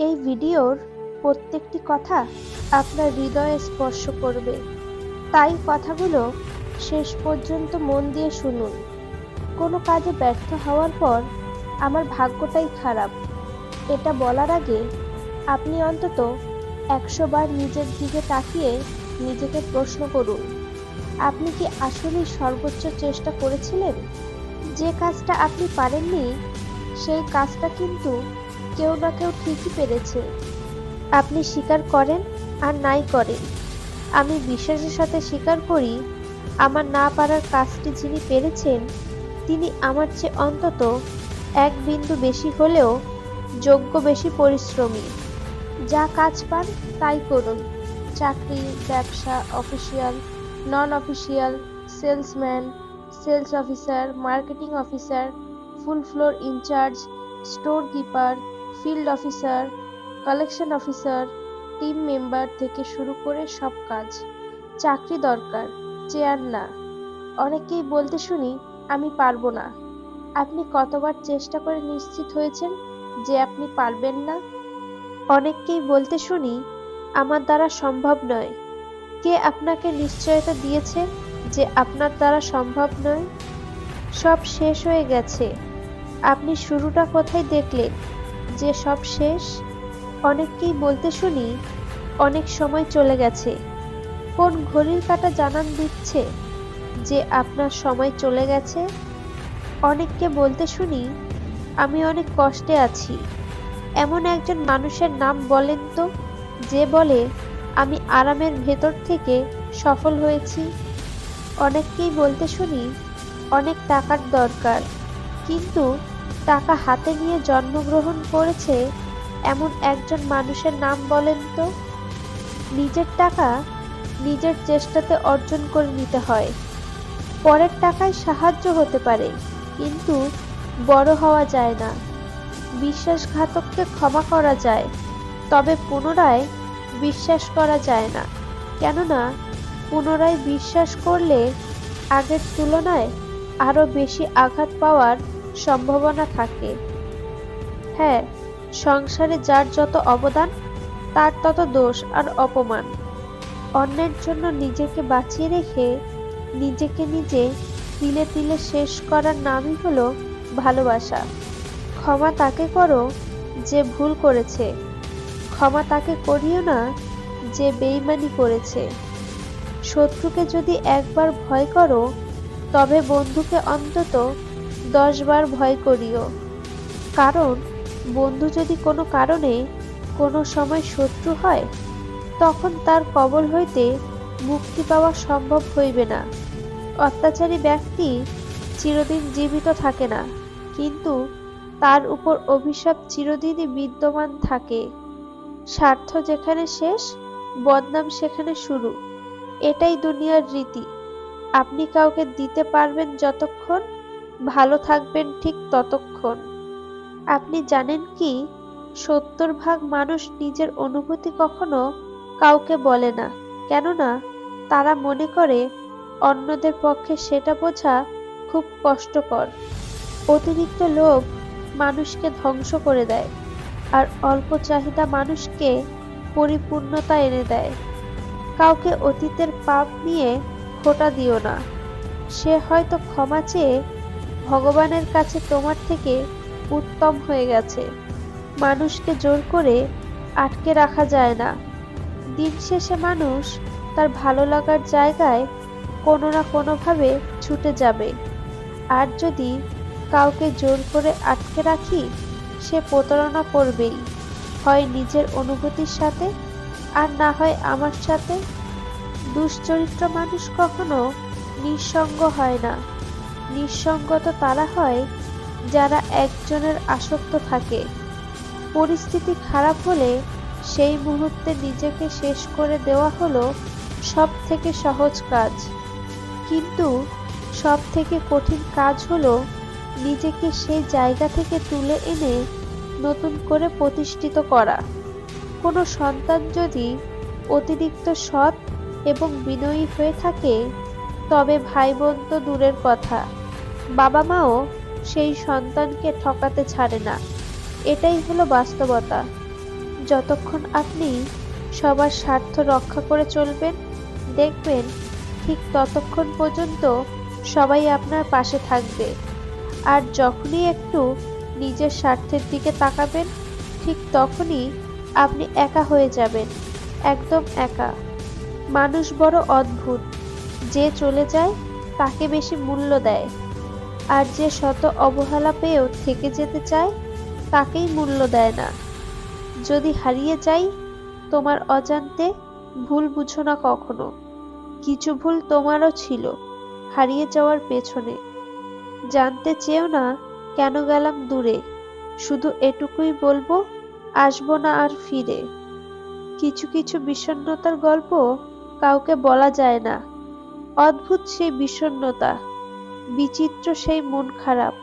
এই ভিডিওর প্রত্যেকটি কথা আপনার হৃদয়ে স্পর্শ করবে, তাই কথাগুলো শেষ পর্যন্ত মন দিয়ে শুনুন। কোনো কাজে ব্যর্থ হওয়ার পর আমার ভাগ্যটাই খারাপ এটা বলার আগে আপনি অন্তত 100 বার নিজের দিকে তাকিয়ে নিজেকে প্রশ্ন করুন, আপনি কি আসলেই সর্বোচ্চ চেষ্টা করেছিলেন? যে কাজটা আপনি পারেননি সেই কাজটা কিন্তু কেউ না কেউ ঠিকই পেরেছে। আপনি স্বীকার করেন আর নাই করেন, আমি বিশ্বাসের সাথে স্বীকার করি, আমার না পারার কাজটি যিনি পেরেছেন তিনি আমার চেয়ে অন্তত 1 বিন্দু বেশি হলেও যোগ্য, বেশি পরিশ্রমী। যা কাজ পান তাই করুন, চাকরি, ব্যবসা, official, non official, salesman, sales officer, marketing officer, full floor incharge, storekeeper, field officer, collection officer, team member থেকে শুরু করে সব কাজ। চাকরি দরকার, চেয়ার না। অনেকেই বলতে শুনি আমি পারবো না। আপনি কতবার চেষ্টা করে নিশ্চিত হয়েছেন যে আপনি পারবেন না? অনেককেই বলতে শুনি আমার দ্বারা সম্ভব নয়। কে আপনাকে নিশ্চয়তা দিয়েছে যে আপনার দ্বারা সম্ভব নয়? সব শেষ হয়ে গেছে। আপনি শুরুটা কোথায় দেখলেন যে সব শেষ? অনেককেই বলতে শুনি অনেক সময় চলে গেছে। কোন ঘড়ির কাঁটা জানান দিচ্ছে যে আপনার সময় চলে গেছে? অনেককে বলতে শুনি আমি অনেক কষ্টে আছি। এমন একজন মানুষের নাম বলেন তো যে বলে আমি আরামের ভেতর থেকে সফল হয়েছি। অনেককেই বলতে শুনি অনেক টাকার দরকার, কিন্তু টাকা হাতে নিয়ে জন্মগ্রহণ করেছে এমন একজন মানুষের নাম বলেন তো। নিজের টাকা নিজের চেষ্টাতে অর্জন করে নিতে হয়। পরের টাকায় সাহায্য হতে পারে, কিন্তু বড় হওয়া যায় না। বিশ্বাসঘাতককে ক্ষমা করা যায়, তবে পুনরায় বিশ্বাস করা যায় না, কেননা পুনরায় বিশ্বাস করলে আগের তুলনায় আরো বেশি আঘাত পাওয়ার সম্ভাবনা থাকে। হ্যাঁ, সংসারে যার যত অবদান তার তত দোষ আর অপমান। অন্যের জন্য নিজেকে বাঁচিয়ে রেখে নিজেকে নিজে তিলে তিলে শেষ করার নামই হলো ভালোবাসা। ক্ষমা তাকে করো যে ভুল করেছে, ক্ষমা তাকে করিও না যে বেইমানি করেছে। শত্রুকে যদি একবার ভয় করো, তবে বন্ধুকে অন্তত 10 বার ভয় করিও। কারণ বন্ধু যদি কোনো কারণে কোনো সময় শত্রু হয়, তখন তার কবল হইতে মুক্তি পাওয়া সম্ভব হইবে না। অত্যাচারী ব্যক্তি চিরদিন জীবিত থাকে না, কিন্তু তার উপর অভিশাপ চিরদিনই বিদ্যমান থাকে। স্বার্থ যেখানে শেষ, বদনাম সেখানে শুরু। এটাই দুনিয়ার রীতি। আপনি কাউকে দিতে পারবেন যতক্ষণ, ভালো থাকবেন ঠিক ততক্ষণ। আপনি জানেন কি, 70% মানুষ নিজের অনুভূতি কখনো কাউকে বলে না, কেননা তারা মনে করে অন্যদের পক্ষে সেটা বোঝা খুব কষ্টকর। অতিরিক্ত লোভ মানুষকে ধ্বংস করে দেয়, আর অল্প চাহিদা মানুষকে পরিপূর্ণতা এনে দেয়। কাউকে অতীতের পাপ নিয়ে খোঁটা দিও না। সে হয়তো ক্ষমা চেয়ে ভগবানের কাছে তোমার থেকে উত্তম হয়ে গেছে। মানুষকে জোর করে আটকে রাখা যায় না। দিন শেষে মানুষ তার ভালো লাগার জায়গায় কোনো না কোনোভাবে ছুটে যাবে। আর যদি কাউকে জোর করে আটকে রাখি, সে প্রতারণা করবেই, হয় নিজের অনুভূতির সাথে, আর না হয় আমার সাথে। দুশ্চরিত্র মানুষ কখনো নিঃসঙ্গ হয় না। নিঃসঙ্গ তো তারা হয় যারা একজনের আসক্ত থাকে। পরিস্থিতি খারাপ হলে সেই মুহূর্তে নিজেকে শেষ করে দেওয়া হলো সব থেকে সহজ কাজ, কিন্তু সব থেকে কঠিন কাজ হলো নিজেকে সেই জায়গা থেকে তুলে এনে নতুন করে প্রতিষ্ঠিত করা। কোনো সন্তান যদি অতিরিক্ত সৎ এবং বিনয়ী হয়ে থাকে, তবে ভাই বোন তো দূরের কথা, বাবা মাও সেই সন্তানকে ঠকাতে ছাড়ে না। এটাই হলো বাস্তবতা। যতক্ষণ আপনি সবার স্বার্থ রক্ষা করে চলবেন, দেখবেন ঠিক ততক্ষণ পর্যন্ত সবাই আপনার পাশে থাকবে। আর যখনই একটু নিজের স্বার্থের দিকে তাকাবেন, ঠিক তখনই আপনি একা হয়ে যাবেন, একদম একা। মানুষ বড় অদ্ভুত, যে চলে যায় তাকে বেশি মূল্য দেয়, আর যে শত অবহেলা পেয়েও থেকে যেতে চায় তাকেই মূল্য দেয় না। যদি হারিয়ে যাই তোমার অজান্তে, ভুল বুঝো না কখনো। কিছু ভুল তোমারও ছিল হারিয়ে যাওয়ার পেছনে। জানতে চেয়েও না কেন গেলাম দূরে, শুধু এটুকুই বলবো, আসবো না আর ফিরে। কিছু কিছু বিষণ্ণতার গল্প কাউকে বলা যায় না। অদ্ভুত সেই বিষণ্ণতা, বিচিত্র সেই মন খারাপ,